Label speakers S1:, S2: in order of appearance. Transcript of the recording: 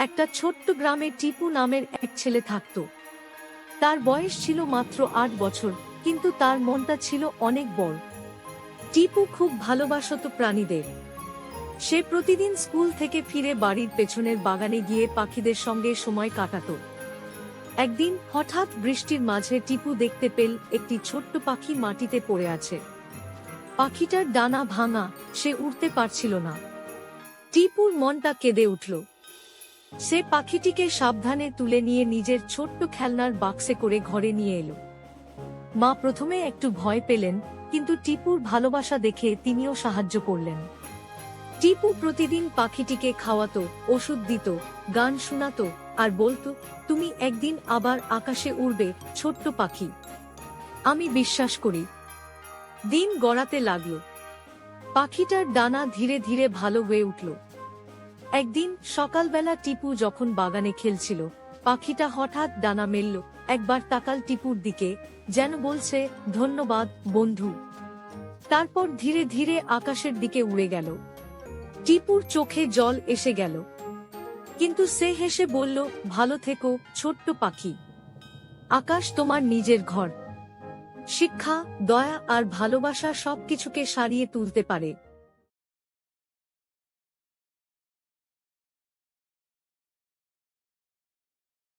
S1: একটা ছোট্ট গ্রামে টিপু নামের এক ছেলে থাকত। তার বয়স ছিল মাত্র 8 বছর, কিন্তু তার মনটা ছিল অনেক বড়। টিপু খুব ভালোবাসত প্রাণীদের। সে প্রতিদিন স্কুল থেকে ফিরে বাড়ির পেছনের বাগানে গিয়ে পাখিদের সঙ্গে সময় কাটাত। একদিন হঠাৎ বৃষ্টির মাঝে টিপু দেখতে পেল একটি ছোট্ট পাখি মাটিতে পড়ে আছে। পাখিটার ডানা ভাঙা, সে উড়তে পারছিল না। টিপুর মনটা কেঁদে উঠল। সে পাখিটিকে সাবধানে তুলে নিয়ে নিজের ছোট্ট খেলনার বাক্সে করে ঘরে নিয়ে এলো। মা প্রথমে একটু ভয় পেলেন, কিন্তু টিপুর ভালোবাসা দেখে তিনিও সাহায্য করলেন। টিপু প্রতিদিন পাখিটিকে খাওয়াতো, ওষুধ দিত, গান শোনাতো, আর বলতো, তুমি একদিন আবার আকাশে উড়বে ছোট্ট পাখি, আমি বিশ্বাস করি। দিন গড়াতে লাগলো। পাখিটার ডানা ধীরে ধীরে ভালো হয়ে উঠল। একদিন সকালবেলা টিপু যখন বাগানে খেলছিল, পাখিটা হঠাৎ ডানা মেলল, একবার তাকাল টিপুর দিকে, যেন বলছে, ধন্যবাদ বন্ধু। তারপর ধীরে ধীরে আকাশের দিকে উড়ে গেল। টিপুর চোখে জল এসে গেল, কিন্তু সে হেসে বলল, ভালো থেকো ছোট্ট পাখি, আকাশ তোমার নিজের ঘর। শিক্ষা, দয়া আর ভালোবাসা সবকিছুকে সারিয়ে তুলতে পারে।